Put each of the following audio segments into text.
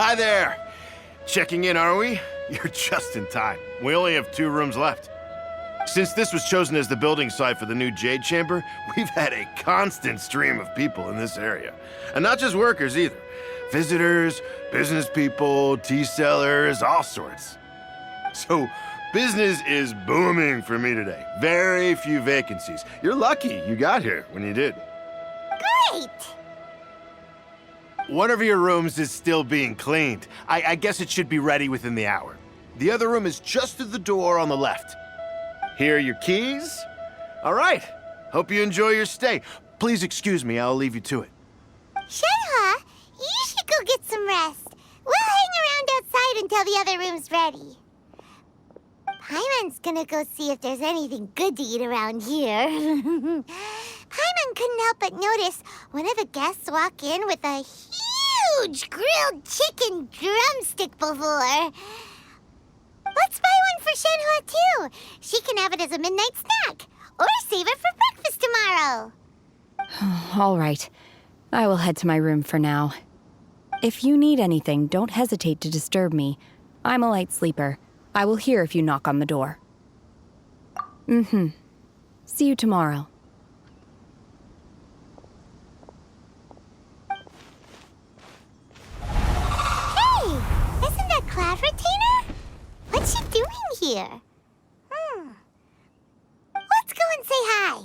Hi there! Checking in, are we? You're just in time. We only have 2 rooms left. Since this was chosen as the building site for the new Jade Chamber, we've had a constant stream of people in this area. And not just workers either. Visitors, business people, tea sellers, all sorts. So, business is booming for me today. Very few vacancies. You're lucky you got here when you did. Great! One of your rooms is still being cleaned. I guess it should be ready within the hour. The other room is just at the door on the left. Here are your keys. All right. Hope you enjoy your stay. Please excuse me, I'll leave you to it. Shenhe, you should go get some rest. We'll hang around outside until the other room's ready. Paimon's gonna go see if there's anything good to eat around here. Paimon couldn't help but notice one of the guests walk in with a huge grilled chicken drumstick before. Let's buy one for Shenhe, too. She can have it as a midnight snack. Or save it for breakfast tomorrow. All right. I will head to my room for now. If you need anything, don't hesitate to disturb me. I'm a light sleeper. I will hear if you knock on the door. See you tomorrow. Hey! Isn't that Cloud Retainer? What's she doing here? Let's go and say hi.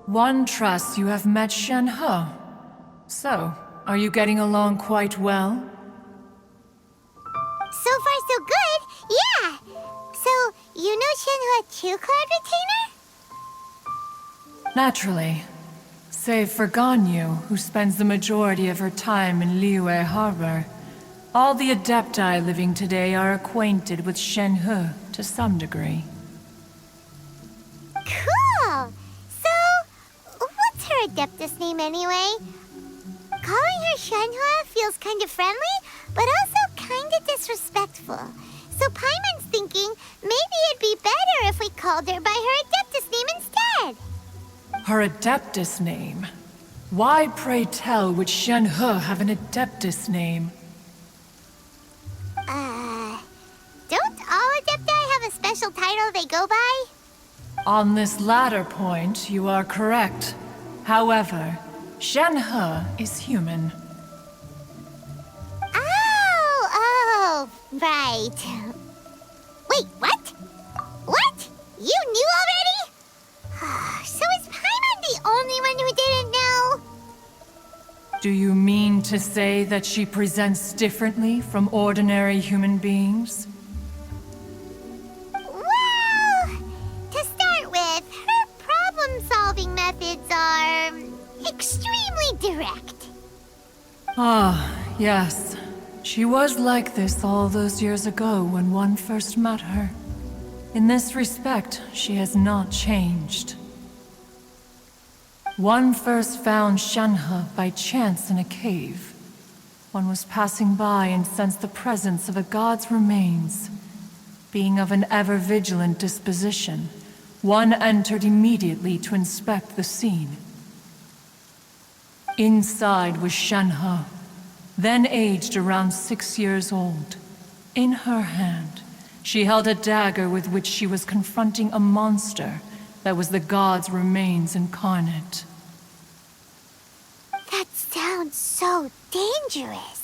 One trusts you have met Shenhe. So, are you getting along quite well? So far, so good. Yeah. So, you know Shenhe too, Cloud Retainer? Naturally. Save for Ganyu, who spends the majority of her time in Liyue Harbor. All the Adepti living today are acquainted with Shenhe to some degree. Cool. So, what's her Adeptus name anyway? Calling her Shenhe feels kind of friendly, but also kind of disrespectful. So Paimon's thinking maybe it'd be better if we called her by her Adeptus name instead. Her Adeptus name? Why, pray tell, would Shenhe have an Adeptus name? Don't all Adepti have a special title they go by? On this latter point, you are correct. However, Shenhe is human. Oh, right. Wait, what? What? You knew already? So is Paimon the only one who didn't know? Do you mean to say that she presents differently from ordinary human beings? Well, to start with, her problem-solving methods are extremely direct. Ah, yes. She was like this all those years ago when one first met her. In this respect, she has not changed. One first found Shenhe by chance in a cave. One was passing by and sensed the presence of a god's remains. Being of an ever-vigilant disposition, one entered immediately to inspect the scene. Inside was Shenhe, then aged around 6 years old. In her hand, she held a dagger with which she was confronting a monster that was the god's remains incarnate. That sounds so dangerous.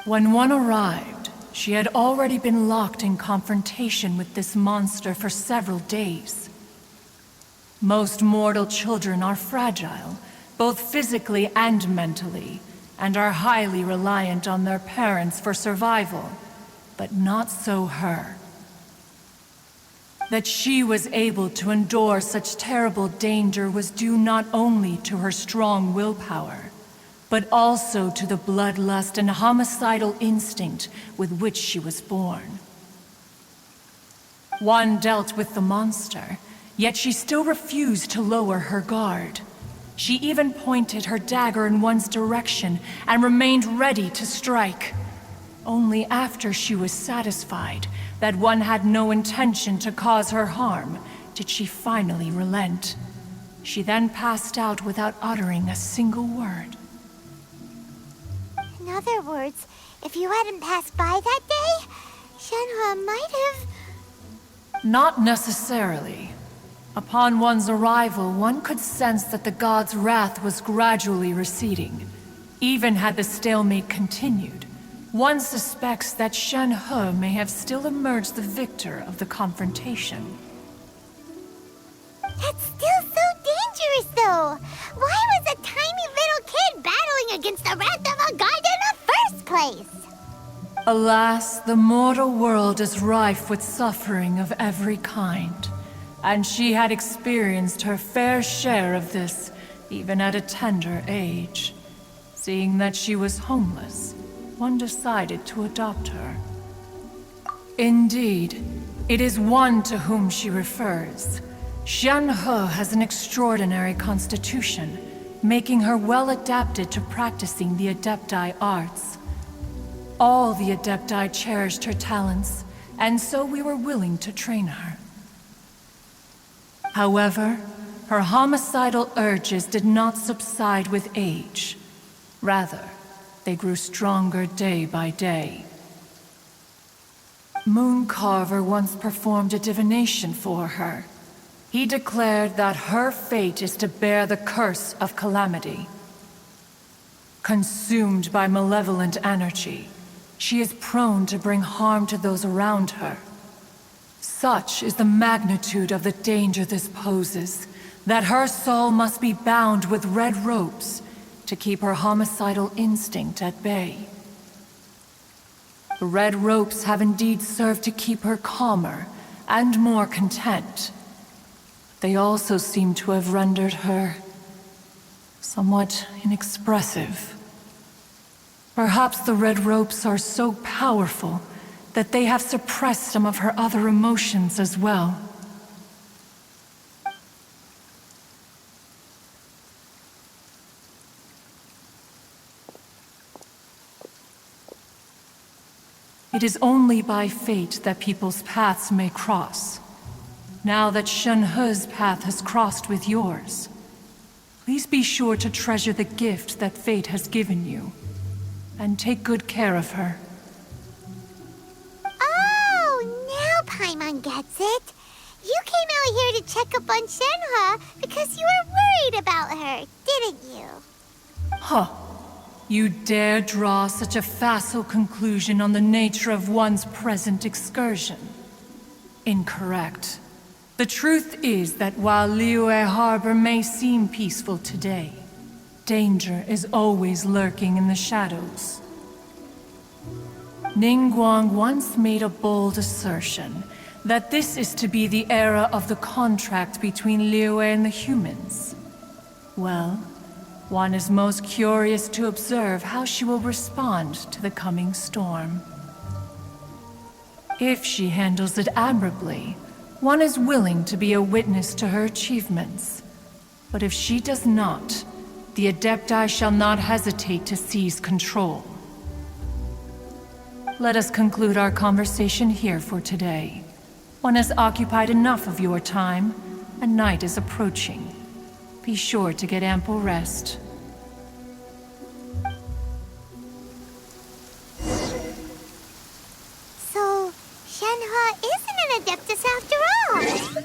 When one arrived, she had already been locked in confrontation with this monster for several days. Most mortal children are fragile, both physically and mentally, and are highly reliant on their parents for survival, but not so her. That she was able to endure such terrible danger was due not only to her strong willpower, but also to the bloodlust and homicidal instinct with which she was born. One dealt with the monster, Yet she still refused to lower her guard. She even pointed her dagger in one's direction and remained ready to strike. Only after she was satisfied that one had no intention to cause her harm did she finally relent. She then passed out without uttering a single word. In other words, if you hadn't passed by that day, Shenhe might have... Not necessarily. Upon one's arrival, one could sense that the god's wrath was gradually receding. Even had the stalemate continued, one suspects that Shenhe may have still emerged the victor of the confrontation. That's still so dangerous, though. Why was a tiny little kid battling against the wrath of a god in the first place? Alas, the mortal world is rife with suffering of every kind. And she had experienced her fair share of this, even at a tender age. Seeing that she was homeless, one decided to adopt her. Indeed, it is one to whom she refers. Shenhe has an extraordinary constitution, making her well adapted to practicing the Adepti arts. All the Adepti cherished her talents, and so we were willing to train her. However, her homicidal urges did not subside with age. Rather, they grew stronger day by day. Mooncarver once performed a divination for her. He declared that her fate is to bear the curse of calamity. Consumed by malevolent energy, she is prone to bring harm to those around her. Such is the magnitude of the danger this poses, that her soul must be bound with red ropes to keep her homicidal instinct at bay. The red ropes have indeed served to keep her calmer and more content. They also seem to have rendered her somewhat inexpressive. Perhaps the red ropes are so powerful that they have suppressed some of her other emotions as well. It is only by fate that people's paths may cross. Now that Shenhe's path has crossed with yours, please be sure to treasure the gift that fate has given you, and take good care of her. Oh, now Paimon gets it. You came out here to check up on Shenhe because you were worried about her, didn't you? Huh. You dare draw such a facile conclusion on the nature of one's present excursion? Incorrect. The truth is that while Liyue Harbor may seem peaceful today, danger is always lurking in the shadows. Ningguang once made a bold assertion that this is to be the era of the contract between Liyue and the humans. Well, one is most curious to observe how she will respond to the coming storm. If she handles it admirably, one is willing to be a witness to her achievements. But if she does not, the Adepti shall not hesitate to seize control. Let us conclude our conversation here for today. One has occupied enough of your time, and night is approaching. Be sure to get ample rest. So, Shenhe isn't an Adeptus after all!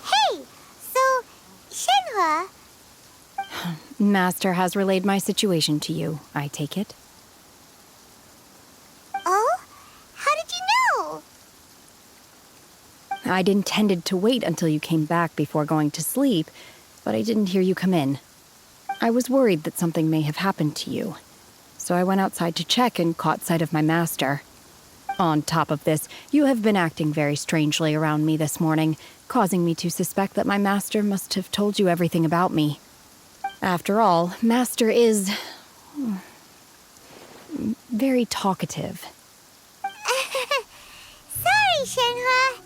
Hey! So, Shenhe... Master has relayed my situation to you, I take it. Oh? How did you know? I'd intended to wait until you came back before going to sleep, but I didn't hear you come in. I was worried that something may have happened to you, so I went outside to check and caught sight of my master. On top of this, you have been acting very strangely around me this morning, causing me to suspect that my master must have told you everything about me. After all, Master is very talkative. Sorry, Shenhua.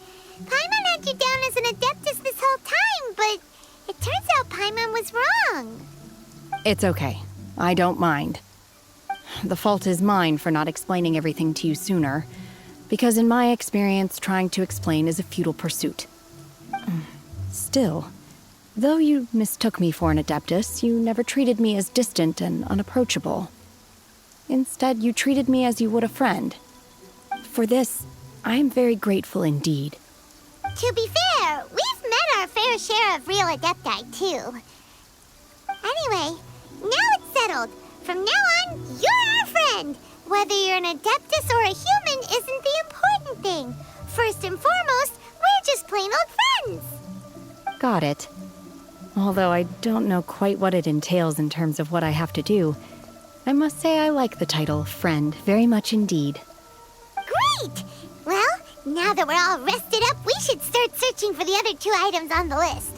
Paimon had you down as an adeptus this whole time, but it turns out Paimon was wrong. It's okay. I don't mind. The fault is mine for not explaining everything to you sooner, because in my experience, trying to explain is a futile pursuit. Still, though you mistook me for an adeptus, you never treated me as distant and unapproachable. Instead, you treated me as you would a friend. For this, I am very grateful indeed. To be fair, we've met our fair share of real adepti, too. Anyway, now it's settled. From now on, you're our friend. Whether you're an adeptus or a human isn't the important thing. First and foremost, we're just plain old friends. Got it. Although I don't know quite what it entails in terms of what I have to do, I must say I like the title friend very much indeed. Great! Well, now that we're all rested up, we should start searching for the other 2 items on the list.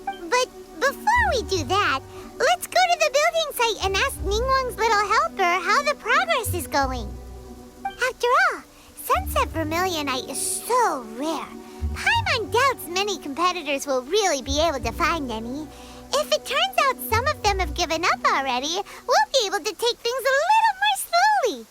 But before we do that, let's go to the building site and ask Ningguang's little helper how the progress is going. After all, Sunset Vermilionite is so rare. Paimon doubts many competitors will really be able to find any. If it turns out some of them have given up already, we'll be able to take things a little more slowly.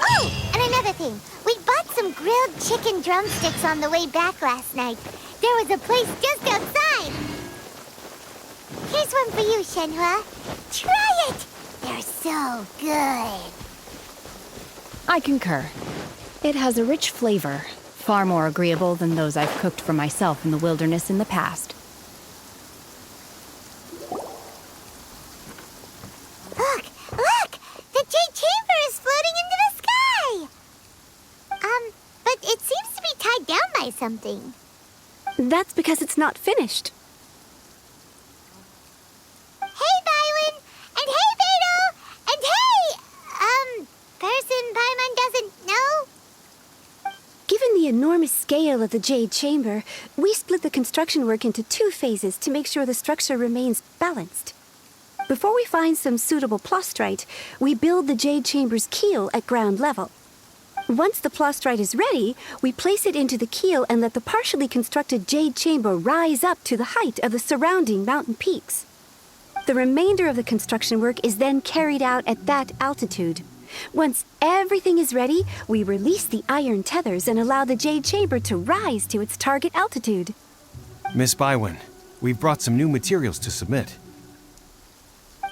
Oh, and another thing. We bought some grilled chicken drumsticks on the way back last night. There was a place just outside. Here's one for you, Shenhua. Try it! They're so good. I concur. It has a rich flavor, far more agreeable than those I've cooked for myself in the wilderness in the past. Look! Look! The Jade Chamber is floating into the sky! But it seems to be tied down by something. That's because it's not finished. Hey, Bywin! And hey, Beto! And hey! Person Paimon doesn't know? Given the enormous scale of the Jade Chamber, we split the construction work into 2 phases to make sure the structure remains balanced. Before we find some suitable plastrite, we build the Jade Chamber's keel at ground level. Once the plastrite is ready, we place it into the keel and let the partially constructed Jade Chamber rise up to the height of the surrounding mountain peaks. The remainder of the construction work is then carried out at that altitude. Once everything is ready, we release the iron tethers and allow the Jade Chamber to rise to its target altitude. Miss Bywin, we've brought some new materials to submit.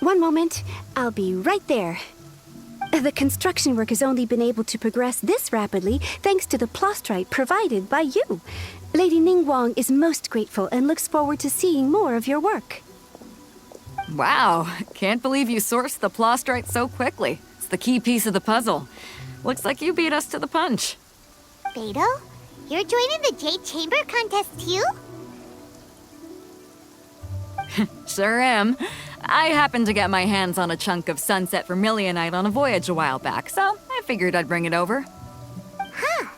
One moment, I'll be right there. The construction work has only been able to progress this rapidly thanks to the plastrite provided by you. Lady Ningguang is most grateful and looks forward to seeing more of your work. Wow, can't believe you sourced the plastrite so quickly. It's the key piece of the puzzle. Looks like you beat us to the punch. Beto? You're joining the Jade Chamber contest too? Sure am. I happened to get my hands on a chunk of Sunset Vermilionite on a voyage a while back, so I figured I'd bring it over. Huh.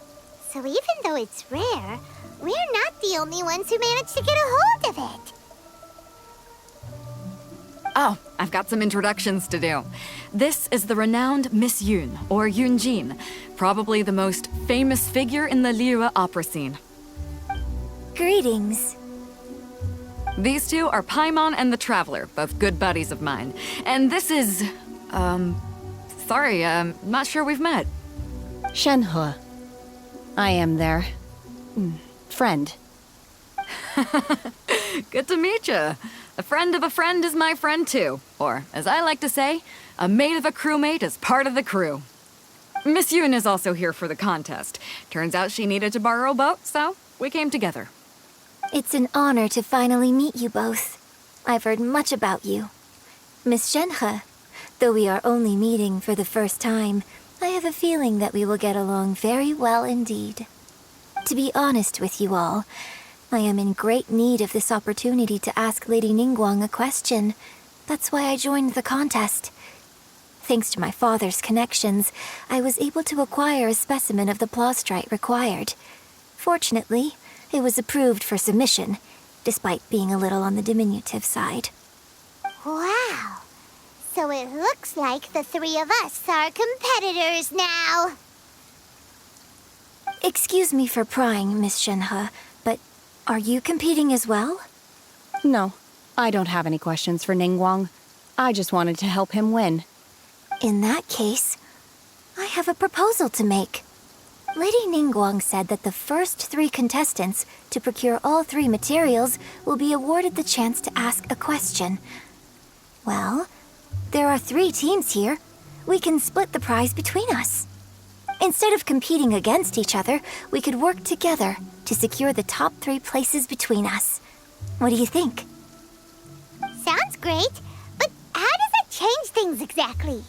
So even though it's rare, we're not the only ones who managed to get a hold of it. Oh, I've got some introductions to do. This is the renowned Miss Yun, or Yunjin, probably the most famous figure in the Liyue opera scene. Greetings. These two are Paimon and the Traveler, both good buddies of mine. And this is... sorry, not sure we've met. Shenhua. I am their... friend. Good to meet you. A friend of a friend is my friend too. Or, as I like to say, a mate of a crewmate is part of the crew. Miss Yun is also here for the contest. Turns out she needed to borrow a boat, so we came together. It's an honor to finally meet you both. I've heard much about you. Miss Shenhe, though we are only meeting for the first time, I have a feeling that we will get along very well indeed. To be honest with you all, I am in great need of this opportunity to ask Lady Ningguang a question. That's why I joined the contest. Thanks to my father's connections, I was able to acquire a specimen of the plastrite required. Fortunately, it was approved for submission, despite being a little on the diminutive side. Wow. So it looks like the three of us are competitors now. Excuse me for prying, Miss Shenhe, but are you competing as well? No, I don't have any questions for Ningguang. I just wanted to help him win. In that case, I have a proposal to make. Lady Ningguang said that the first 3 contestants to procure all 3 materials will be awarded the chance to ask a question. Well, there are 3 teams here. We can split the prize between us. Instead of competing against each other, we could work together to secure the top 3 places between us. What do you think? Sounds great, but how does that change things exactly?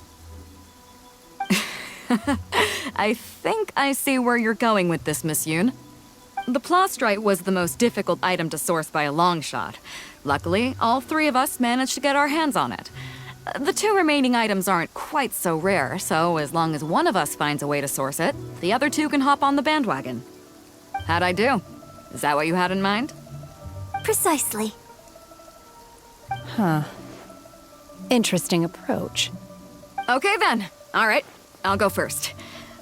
I think I see where you're going with this, Miss Yoon. The plastrite was the most difficult item to source by a long shot. Luckily, all 3 of us managed to get our hands on it. The 2 remaining items aren't quite so rare, so as long as one of us finds a way to source it, the other 2 can hop on the bandwagon. How'd I do? Is that what you had in mind? Precisely. Huh. Interesting approach. Okay then. All right, I'll go first.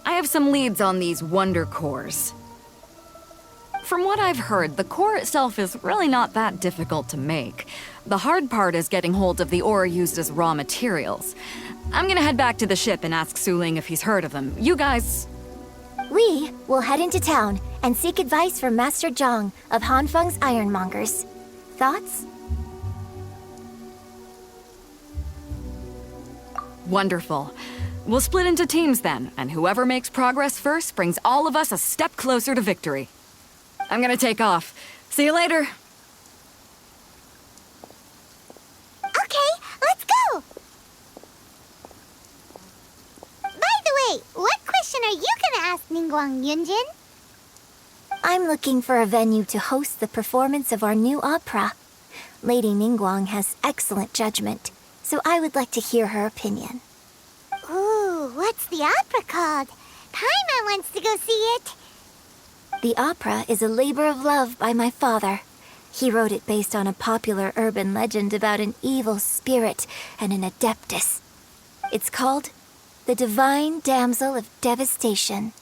I have some leads on these wonder cores. From what I've heard, the core itself is really not that difficult to make. The hard part is getting hold of the ore used as raw materials. I'm gonna head back to the ship and ask Suling if he's heard of them. You guys... We will head into town and seek advice from Master Zhang of Hanfeng's Ironmongers. Thoughts? Wonderful. We'll split into teams then, and whoever makes progress first brings all of us a step closer to victory. I'm gonna take off. See you later. Okay, let's go! By the way, what question are you gonna ask Ningguang, Yunjin? I'm looking for a venue to host the performance of our new opera. Lady Ningguang has excellent judgment, so I would like to hear her opinion. Ooh, what's the opera called? Paimon wants to go see it. The opera is a labor of love by my father. He wrote it based on a popular urban legend about an evil spirit and an adeptus. It's called The Divine Damsel of Devastation.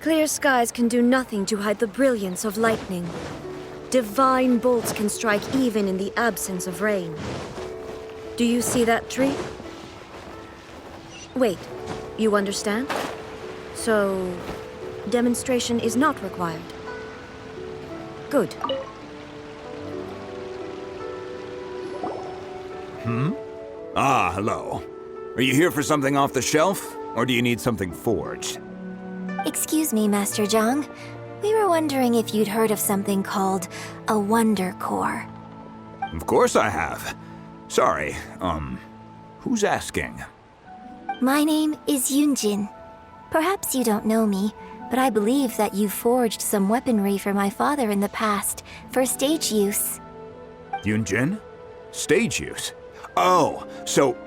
Clear skies can do nothing to hide the brilliance of lightning. Divine bolts can strike even in the absence of rain. Do you see that tree? Wait, you understand? So, demonstration is not required. Good. Ah, hello. Are you here for something off the shelf, or do you need something forged? Excuse me, Master Zhang. We were wondering if you'd heard of something called a Wonder Core. Of course I have. Sorry, who's asking? My name is Yunjin. Perhaps you don't know me, but I believe that you forged some weaponry for my father in the past for stage use. Yunjin? Stage use? Oh, so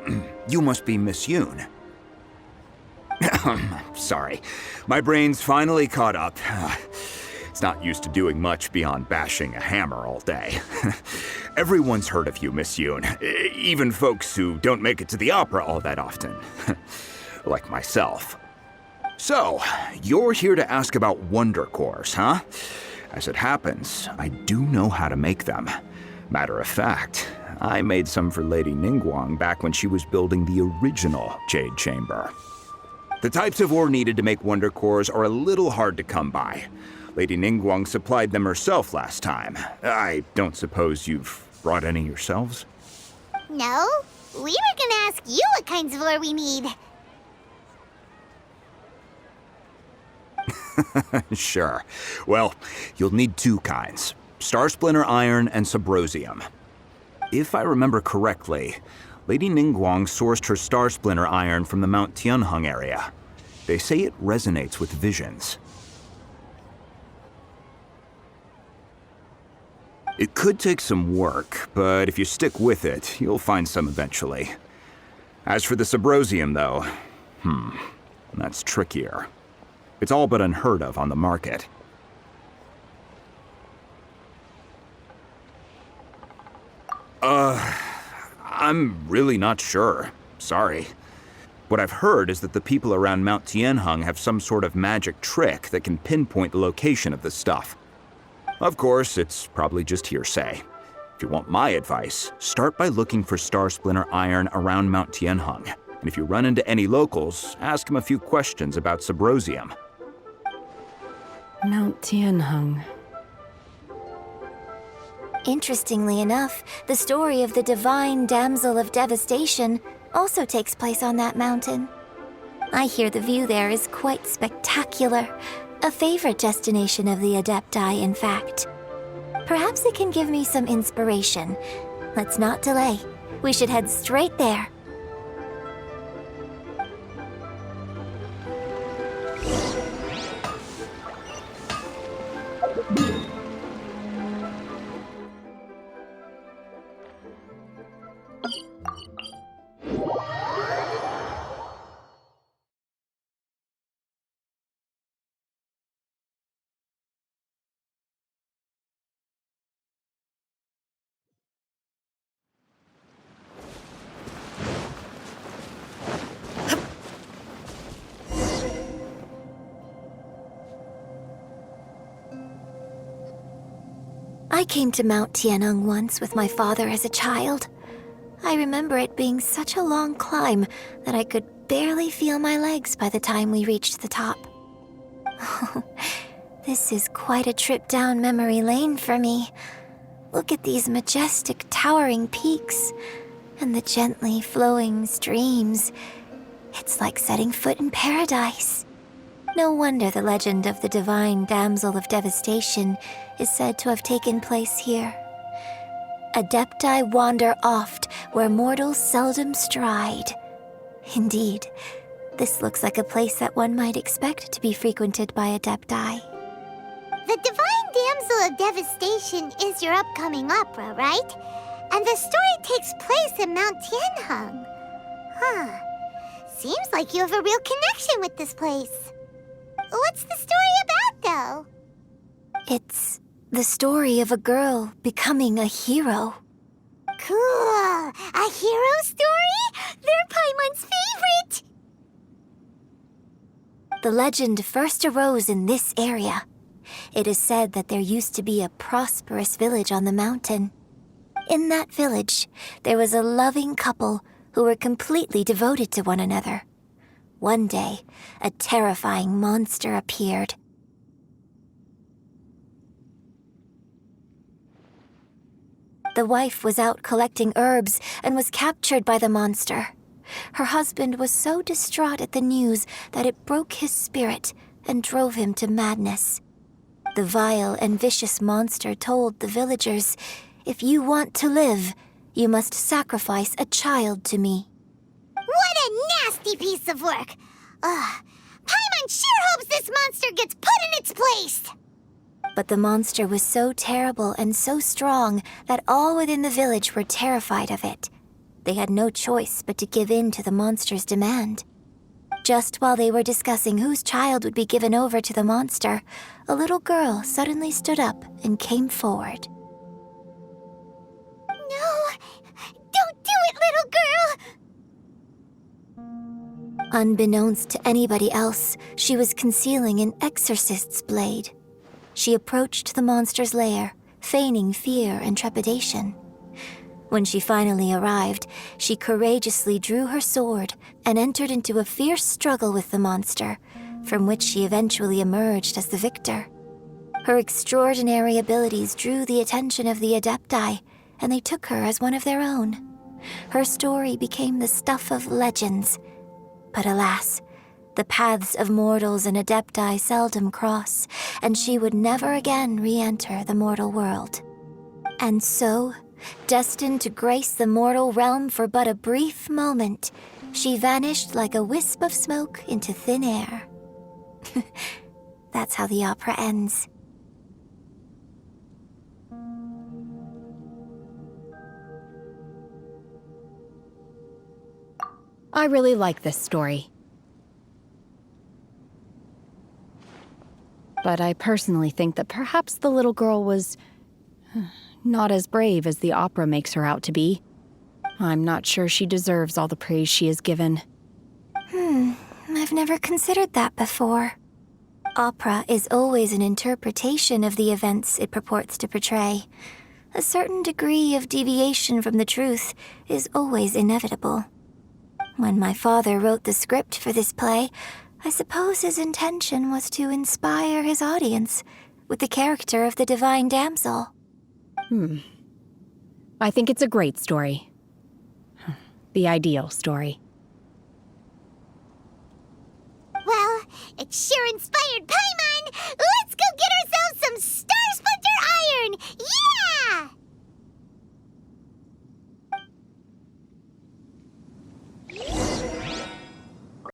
you must be Miss Yoon. Sorry, my brain's finally caught up. It's not used to doing much beyond bashing a hammer all day. Everyone's heard of you, Miss Yoon, even folks who don't make it to the opera all that often. like myself. So, you're here to ask about wonder cores, huh? As it happens, I do know how to make them. Matter of fact, I made some for Lady Ningguang back when she was building the original Jade Chamber. The types of ore needed to make wonder cores are a little hard to come by. Lady Ningguang supplied them herself last time. I don't suppose you've brought any yourselves? No, we were gonna ask you what kinds of ore we need. Sure. Well, you'll need two kinds. Star Splinter Iron and Subrosium. If I remember correctly, Lady Ningguang sourced her Star Splinter Iron from the Mount Tianheng area. They say it resonates with visions. It could take some work, but if you stick with it, you'll find some eventually. As for the Subrosium, though, that's trickier. It's all but unheard of on the market. I'm really not sure. Sorry. What I've heard is that the people around Mount Tianheng have some sort of magic trick that can pinpoint the location of the stuff. Of course, it's probably just hearsay. If you want my advice, start by looking for Star Splinter Iron around Mount Tianheng. And if you run into any locals, ask them a few questions about Subrosium. Mount Tianheng. Interestingly enough, the story of the divine damsel of devastation also takes place on that mountain. I hear the view there is quite spectacular. A favorite destination of the Adepti, in fact. Perhaps it can give me some inspiration. Let's not delay. We should head straight there. I came to Mount Tianheng once with my father as a child. I remember it being such a long climb that I could barely feel my legs by the time we reached the top. This is quite a trip down memory lane for me. Look at these majestic, towering peaks and the gently flowing streams. It's like setting foot in paradise. No wonder the legend of the divine damsel of devastation is said to have taken place here. Adepti wander oft where mortals seldom stride. Indeed, this looks like a place that one might expect to be frequented by Adepti. The Divine Damsel of Devastation is your upcoming opera, right? And the story takes place in Mount Tianheng. Huh. Seems like you have a real connection with this place. What's the story about, though? It's the story of a girl becoming a hero. Cool. A hero story? They're Paimon's favorite! The legend first arose in this area. It is said that there used to be a prosperous village on the mountain. In that village, there was a loving couple who were completely devoted to one another. One day, a terrifying monster appeared. The wife was out collecting herbs and was captured by the monster. Her husband was so distraught at the news that it broke his spirit and drove him to madness. The vile and vicious monster told the villagers, "If you want to live, you must sacrifice a child to me." What a nasty piece of work! Paimon sure hopes this monster gets put in its place! But the monster was so terrible and so strong that all within the village were terrified of it. They had no choice but to give in to the monster's demand. Just while they were discussing whose child would be given over to the monster, a little girl suddenly stood up and came forward. No! Don't do it, little girl! Unbeknownst to anybody else, she was concealing an exorcist's blade. She approached the monster's lair, feigning fear and trepidation. When she finally arrived, she courageously drew her sword and entered into a fierce struggle with the monster, from which she eventually emerged as the victor. Her extraordinary abilities drew the attention of the Adepti, and they took her as one of their own. Her story became the stuff of legends. But alas, the paths of mortals and Adepti seldom cross, and she would never again re-enter the mortal world. And so, destined to grace the mortal realm for but a brief moment, she vanished like a wisp of smoke into thin air. That's how the opera ends. I really like this story. But I personally think that perhaps the little girl was not as brave as the opera makes her out to be. I'm not sure she deserves all the praise she is given. I've never considered that before. Opera is always an interpretation of the events it purports to portray. A certain degree of deviation from the truth is always inevitable. When my father wrote the script for this play, I suppose his intention was to inspire his audience with the character of the divine damsel. I think it's a great story. The ideal story. Well, it sure inspired Paimon! Let's